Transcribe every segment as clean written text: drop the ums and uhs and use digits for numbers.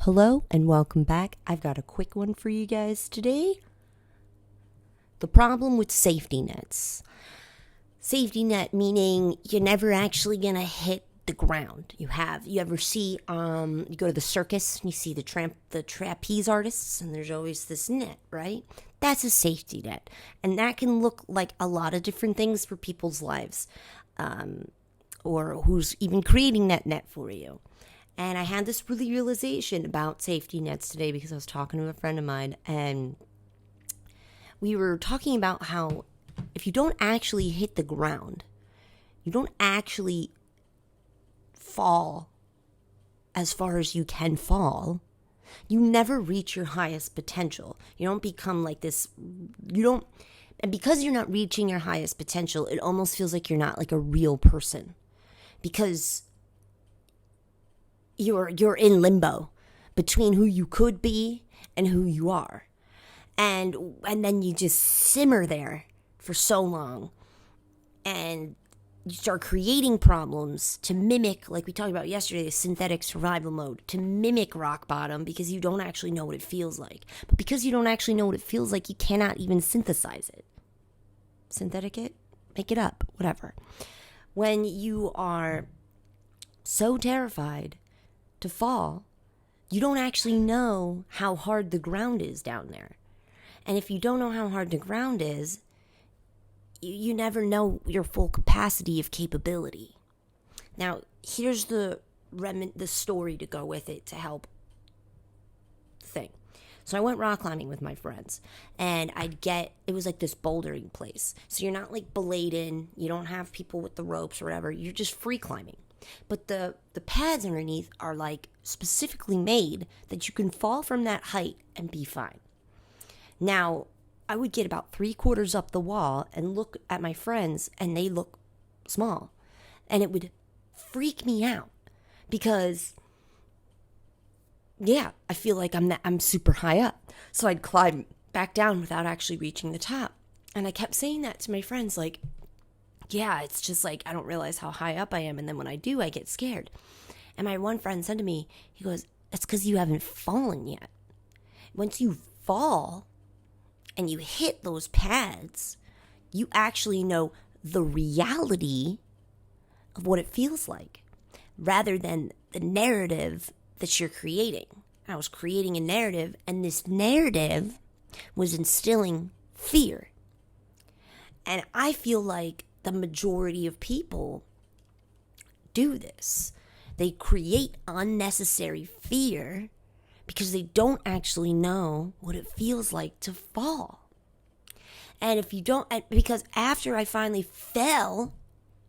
Hello and welcome back. I've got a quick one for you guys today. The problem with safety nets. Safety net meaning you're never actually gonna hit the ground. You ever see you go to the circus and you see the trapeze artists and there's always this net, right? That's a safety net. And that can look like a lot of different things for people's lives. Or who's even creating that net for you. And I had this realization about safety nets today because I was talking to a friend of mine and we were talking about how if you don't actually hit the ground, you don't actually fall as far as you can fall, you never reach your highest potential. You don't become like this, and because you're not reaching your highest potential, it almost feels like you're not like a real person because you're in limbo between who you could be and who you are. And then you just simmer there for so long and you start creating problems to mimic, like we talked about yesterday, the synthetic survival mode, to mimic rock bottom because you don't actually know what it feels like. But because you don't actually know what it feels like, you cannot even synthesize it. Synthetic it? Make it up, whatever. When you are so terrified to fall, you don't actually know how hard the ground is down there. And if you don't know how hard the ground is, you never know your full capacity of capability. Now, here's the story to go with it to help the thing. So I went rock climbing with my friends, and it was like this bouldering place. So you're not like beladen, you don't have people with the ropes or whatever, you're just free climbing. But the pads underneath are like specifically made that you can fall from that height and be fine. Now, I would get about 3/4 up the wall and look at my friends and they look small. And it would freak me out because, yeah, I feel like I'm super high up. So I'd climb back down without actually reaching the top. And I kept saying that to my friends, like, yeah, it's just like I don't realize how high up I am. And then when I do, I get scared. And my one friend said to me, he goes, that's because you haven't fallen yet. Once you fall and you hit those pads, you actually know the reality of what it feels like rather than the narrative that you're creating. I was creating a narrative, and this narrative was instilling fear. And I feel like the majority of people do this. They create unnecessary fear because they don't actually know what it feels like to fall. And if you don't, because after I finally fell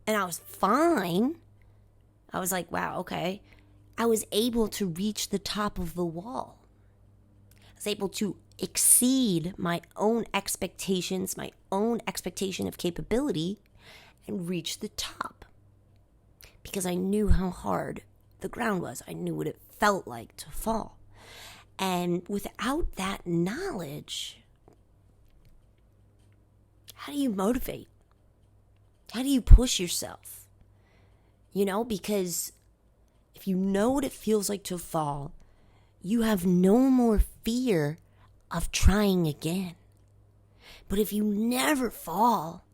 and I was fine, I was like, wow, okay. I was able to reach the top of the wall. I was able to exceed my own expectations, my own expectation of capability, and reach the top. Because I knew how hard the ground was. I knew what it felt like to fall. And without that knowledge, how do you motivate? How do you push yourself? Because if you know what it feels like to fall, you have no more fear of trying again. But if you never fall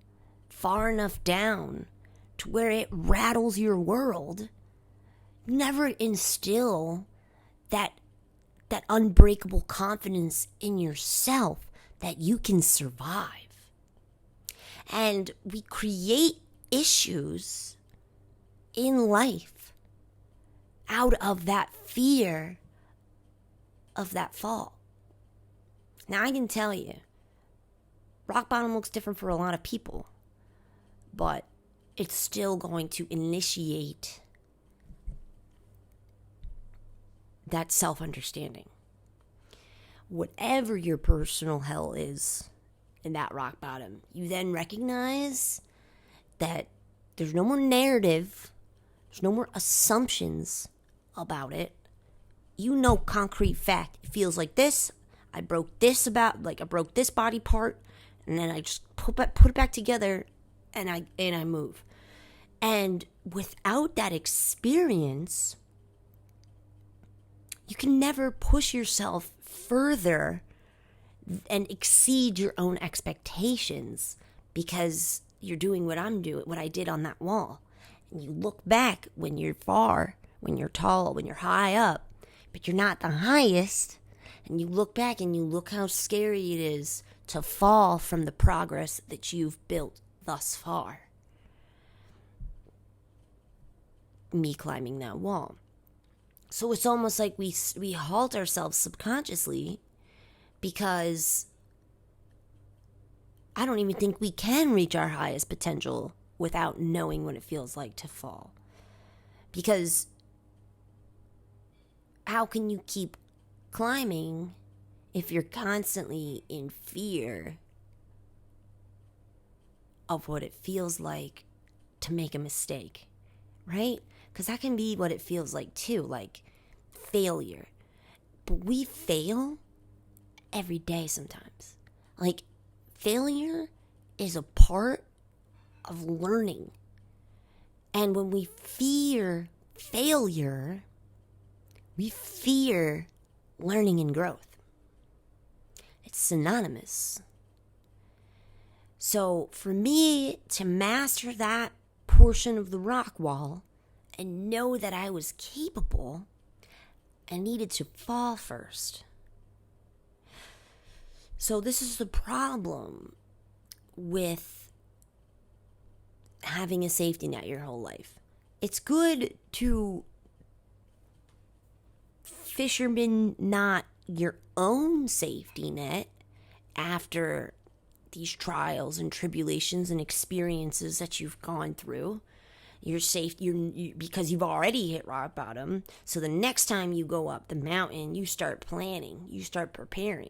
far enough down to where it rattles your world, you never instill that unbreakable confidence in yourself that you can survive. And we create issues in life out of that fear of that fall. Now, I can tell you, rock bottom looks different for a lot of people, but it's still going to initiate that self-understanding. Whatever your personal hell is in that rock bottom, you then recognize that there's no more narrative, there's no more assumptions about it. You know concrete fact. It feels like this. I broke this body part, and then I just put it back together, and I move. And without that experience, You can never push yourself further and exceed your own expectations because you're doing what I'm doing, what I did on that wall. And you look back when you're far, when you're tall, when you're high up, but you're not the highest. And you look back and you look how scary it is to fall from the progress that you've built thus far. Me climbing that wall. So it's almost like we halt ourselves subconsciously because I don't even think we can reach our highest potential without knowing what it feels like to fall. Because how can you keep climbing if you're constantly in fear of what it feels like to make a mistake, right? Because that can be what it feels like too, like failure. But we fail every day sometimes. Like, failure is a part of learning. And when we fear failure, we fear learning and growth. It's synonymous. So for me to master that portion of the rock wall and know that I was capable, I needed to fall first. So this is the problem with having a safety net your whole life. It's good to fisherman not your own safety net after these trials and tribulations and experiences that you've gone through. You're safe because you've already hit rock bottom. So the next time you go up the mountain, you start planning, you start preparing.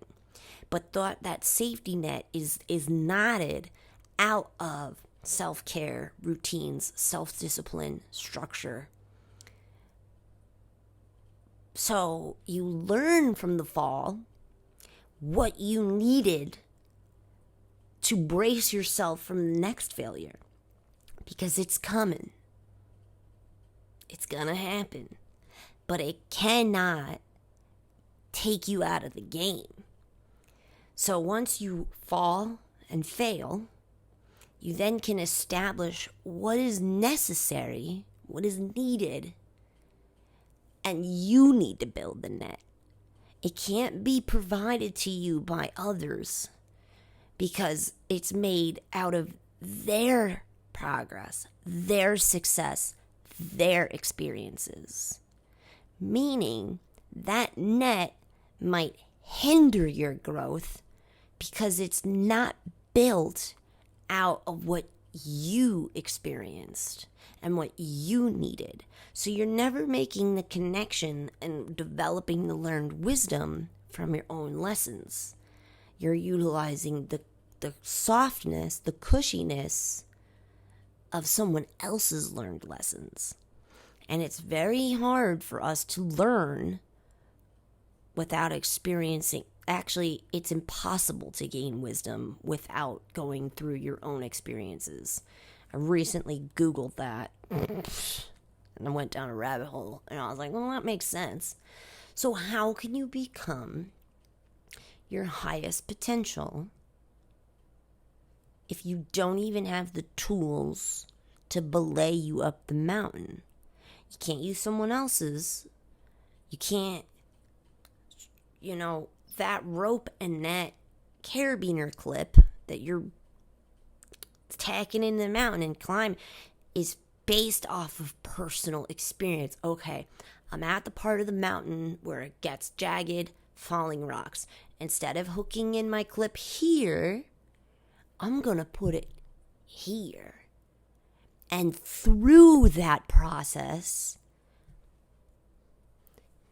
But that safety net is knotted out of self-care, routines, self-discipline, structure. So you learn from the fall what you needed to brace yourself from the next failure. Because it's coming. It's gonna happen. But it cannot take you out of the game. So once you fall and fail, you then can establish what is necessary, what is needed, and you need to build the net. It can't be provided to you by others because it's made out of their progress, their success, their experiences. Meaning that net might hinder your growth because it's not built out of what you experienced and what you needed. So you're never making the connection and developing the learned wisdom from your own lessons. You're utilizing the softness, the cushiness of someone else's learned lessons. And it's very hard for us to learn without experiencing. Actually, it's impossible to gain wisdom without going through your own experiences. I recently Googled that and I went down a rabbit hole and I was like, well, that makes sense. So how can you become your highest potential if you don't even have the tools to belay you up the mountain? You can't use someone else's. You can't, that rope and that carabiner clip that you're tacking in the mountain and climb is based off of personal experience. Okay, I'm at the part of the mountain where it gets jagged, falling rocks. Instead of hooking in my clip here, I'm going to put it here. And through that process,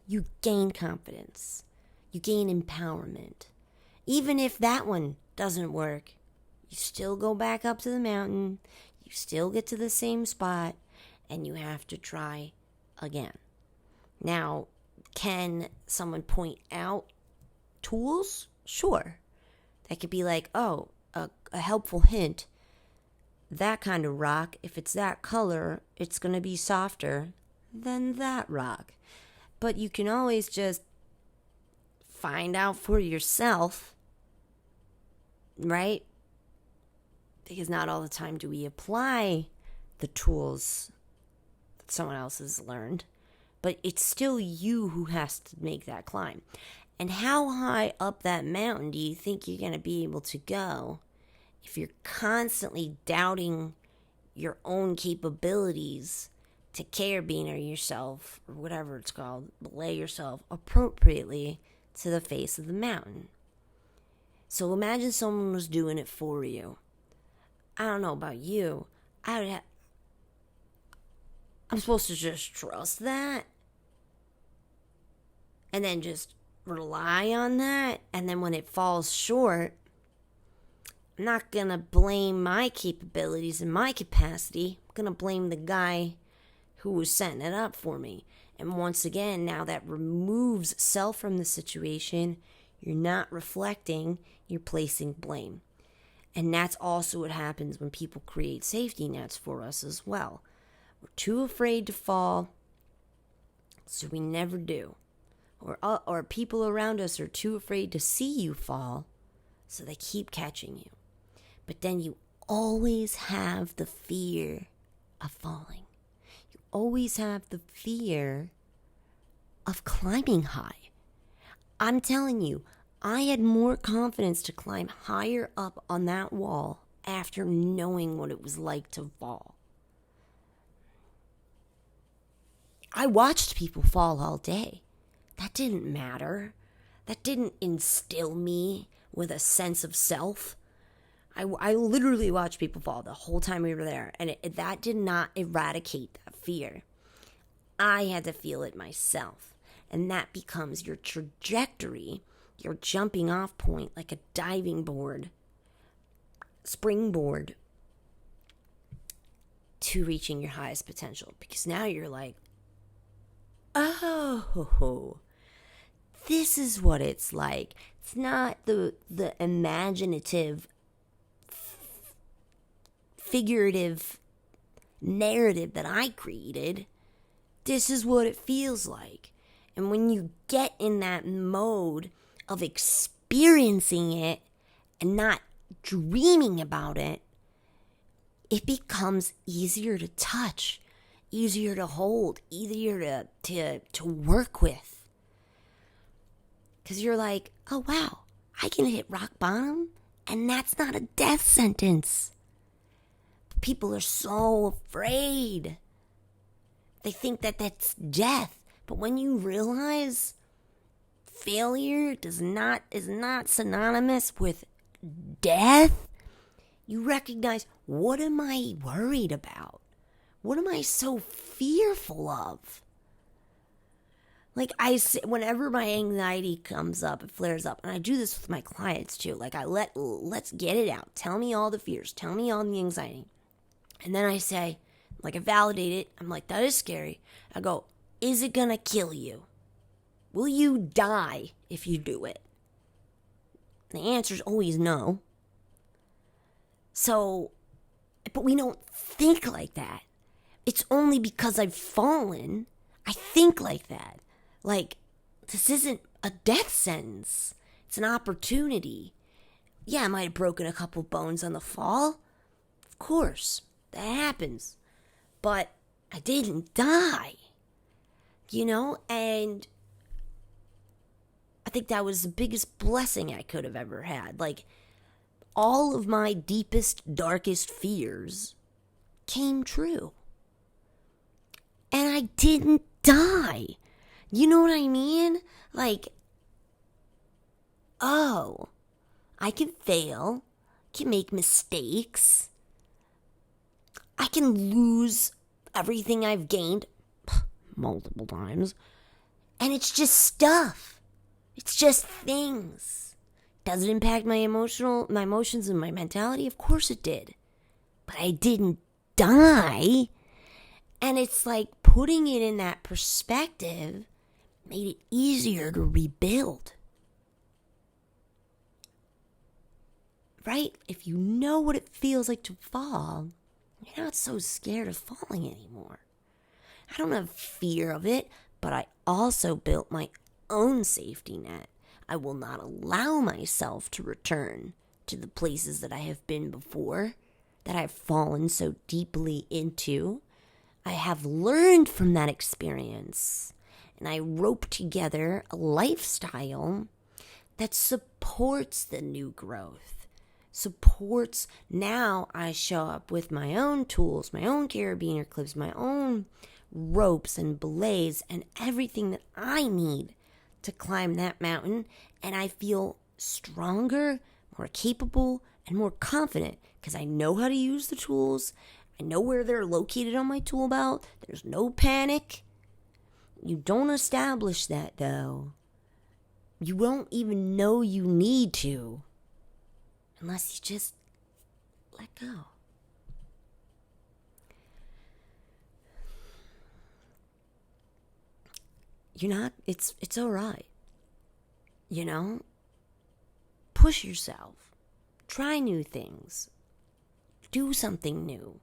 you gain confidence. You gain empowerment. Even if that one doesn't work, you still go back up to the mountain, you still get to the same spot, and you have to try again. Now, can someone point out tools? Sure. That could be like, a helpful hint. That kind of rock, if it's that color, it's going to be softer than that rock. But you can always just find out for yourself, right? Because not all the time do we apply the tools that someone else has learned. But it's still you who has to make that climb. And how high up that mountain do you think you're going to be able to go if you're constantly doubting your own capabilities to carabiner yourself, or whatever it's called, lay yourself appropriately to the face of the mountain? So imagine someone was doing it for you. I don't know about you. I'm supposed to just trust that and then just rely on that. And then when it falls short, I'm not going to blame my capabilities and my capacity. I'm going to blame the guy who was setting it up for me. And once again, now that removes self from the situation. You're not reflecting, you're placing blame. And that's also what happens when people create safety nets for us as well. We're too afraid to fall, so we never do. Or people around us are too afraid to see you fall, so they keep catching you. But then you always have the fear of falling. You always have the fear of climbing high. I'm telling you, I had more confidence to climb higher up on that wall after knowing what it was like to fall. I watched people fall all day. That didn't matter. That didn't instill me with a sense of self. I literally watched people fall the whole time we were there, and that did not eradicate that fear. I had to feel it myself, and that becomes your trajectory, your jumping off point, like a diving board, springboard to reaching your highest potential. Because now you're like, oh, this is what it's like. It's not the imaginative, figurative narrative that I created. This is what it feels like. And when you get in that mode of experiencing it and not dreaming about it, it becomes easier to touch, easier to hold, easier to work with. Because you're like, oh wow, I can hit rock bottom and that's not a death sentence. People are so afraid. They think that that's death. But when you realize failure is not synonymous with death, you recognize, what am I worried about? What am I so fearful of? Like whenever my anxiety comes up, it flares up, and I do this with my clients too. Like let's get it out. Tell me all the fears. Tell me all the anxiety. And then I say, like I validate it. I'm like, that is scary. I go, is it gonna kill you? Will you die if you do it? The answer is always no. So, but we don't think like that. It's only because I've fallen, I think like that. Like, this isn't a death sentence. It's an opportunity. Yeah, I might have broken a couple bones on the fall. Of course, that happens. But I didn't die. You know, and I think that was the biggest blessing I could have ever had. Like, all of my deepest, darkest fears came true. And I didn't die. You know what I mean? Like, oh, I can fail, can make mistakes, I can lose everything I've gained multiple times, and it's just stuff. It's just things. Does it impact my emotions and my mentality? Of course it did. But I didn't die. And it's like putting it in that perspective made it easier to rebuild. Right? If you know what it feels like to fall, you're not so scared of falling anymore. I don't have fear of it. but I also built my own safety net. I will not allow myself to return to the places that I have been before, that I've fallen so deeply into. I have learned from that experience, and I rope together a lifestyle that supports the new growth, supports. Now I show up with my own tools, my own carabiner clips, my own ropes and belays, and everything that I need to climb that mountain, and I feel stronger, more capable, and more confident because I know how to use the tools. I know where they're located on my tool belt. There's no panic. You don't establish that, though. You won't even know you need to unless you just let go. It's all right. Push yourself. Try new things. Do something new.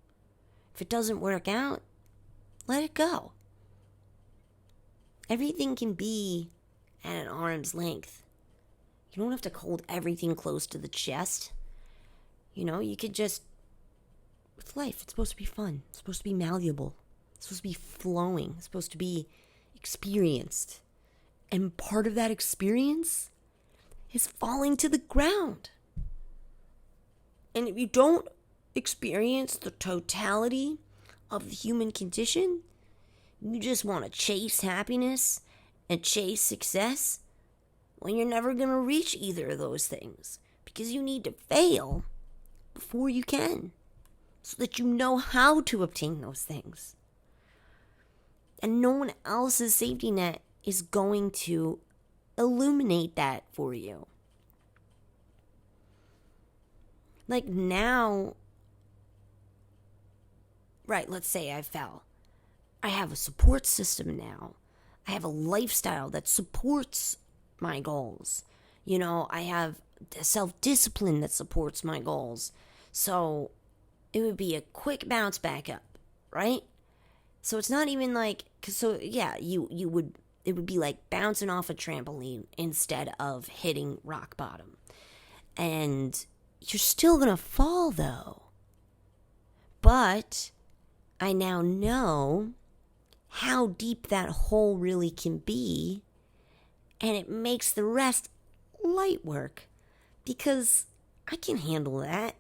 If it doesn't work out, let it go. Everything can be at an arm's length. You don't have to hold everything close to the chest. You could just, with life, it's supposed to be fun. It's supposed to be malleable. It's supposed to be flowing. It's supposed to be experienced. And part of that experience is falling to the ground. And if you don't experience the totality of the human condition, you just want to chase happiness and chase success, well, you're never going to reach either of those things because you need to fail before you can so that you know how to obtain those things. And no one else's safety net is going to illuminate that for you. Like now, right, let's say I fell. I have a support system now. I have a lifestyle that supports my goals. I have self-discipline that supports my goals. So it would be a quick bounce back up, right? So it's not even like, it would be like bouncing off a trampoline instead of hitting rock bottom. And you're still going to fall though. But I now know how deep that hole really can be, and it makes the rest light work because I can handle that.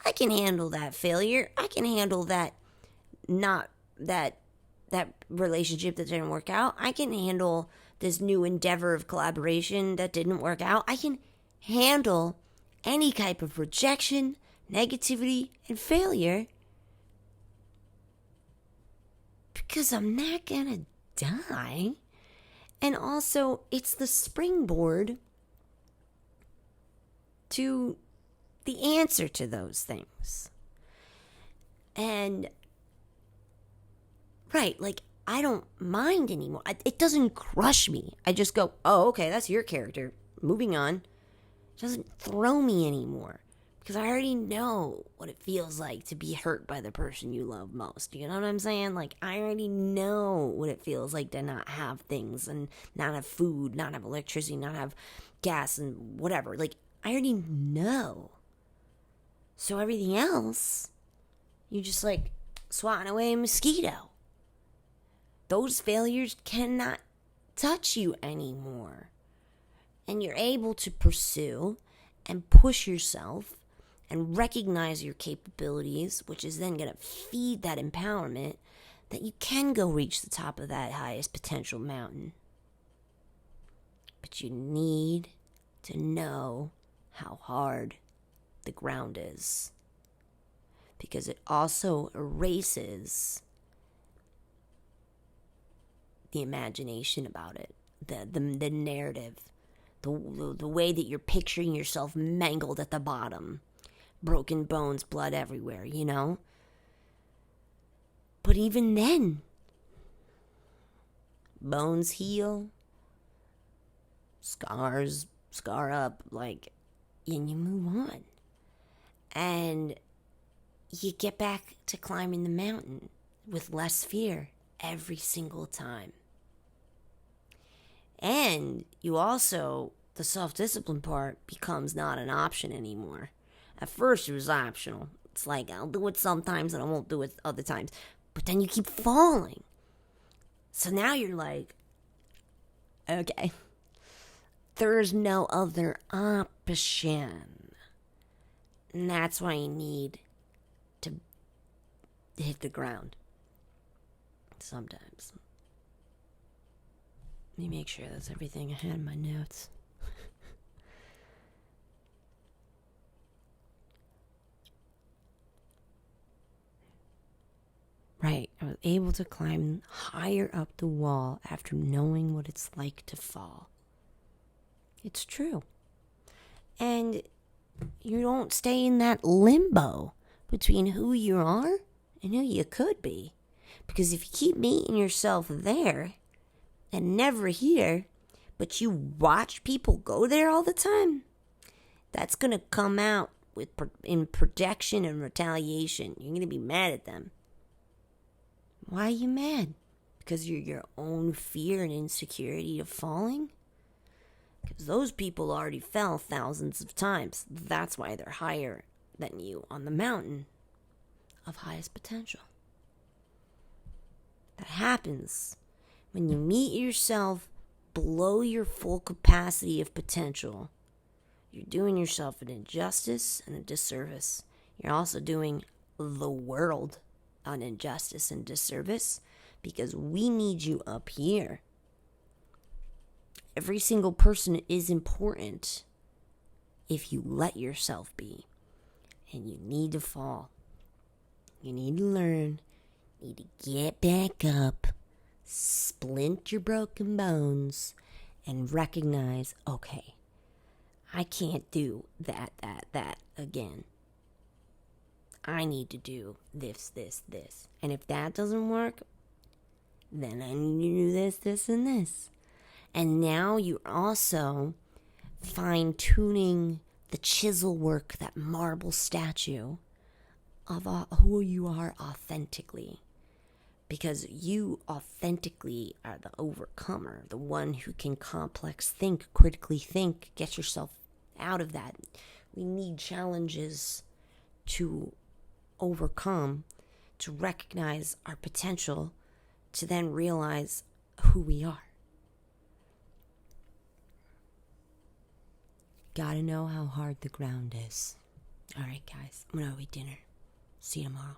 I can handle that failure. I can handle that that relationship that didn't work out. I can handle this new endeavor of collaboration that didn't work out. I can handle any type of rejection, negativity, and failure because I'm not gonna die. And also, it's the springboard to the answer to those things. And, right, like, I don't mind anymore. It doesn't crush me. I just go, oh, okay, that's your character. Moving on. It doesn't throw me anymore. Because I already know what it feels like to be hurt by the person you love most. You know what I'm saying? Like, I already know what it feels like to not have things and not have food, not have electricity, not have gas and whatever. Like, I already know. So everything else, you just like swatting away a mosquito. Those failures cannot touch you anymore. And you're able to pursue and push yourself and recognize your capabilities, which is then going to feed that empowerment that you can go reach the top of that highest potential mountain. But you need to know how hard the ground is, because it also erases the imagination about it, the narrative, the way that you're picturing yourself mangled at the bottom. Broken bones, blood everywhere, But even then, bones heal, scars scar up, and you move on. And you get back to climbing the mountain with less fear every single time. And you also, the self-discipline part becomes not an option anymore. At first it was optional. It's like, I'll do it sometimes and I won't do it other times. But then you keep falling. So now you're like, okay, there's no other option. And that's why you need to hit the ground. Sometimes. Let me make sure that's everything I had in my notes. Right, I was able to climb higher up the wall after knowing what it's like to fall. It's true. And you don't stay in that limbo between who you are and who you could be. Because if you keep meeting yourself there and never here, but you watch people go there all the time, that's going to come out in projection and retaliation. You're going to be mad at them. Why are you mad? Because you're your own fear and insecurity of falling? Because those people already fell thousands of times. That's why they're higher than you on the mountain of highest potential. That happens when you meet yourself below your full capacity of potential. You're doing yourself an injustice and a disservice. You're also doing the world an injustice and disservice because we need you up here. Every single person is important if you let yourself be. And you need to fall. You need to learn. You need to get back up, splint your broken bones, and recognize, okay, I can't do that again. I need to do this. And if that doesn't work, then I need to do this, and this. And now you're also fine-tuning the chisel work, that marble statue of who you are authentically. Because you authentically are the overcomer, the one who can complex think, critically think, get yourself out of that. We need challenges to overcome, to recognize our potential, to then realize who we are. Gotta know how hard the ground is. All right, guys, I'm gonna go eat dinner. See you tomorrow.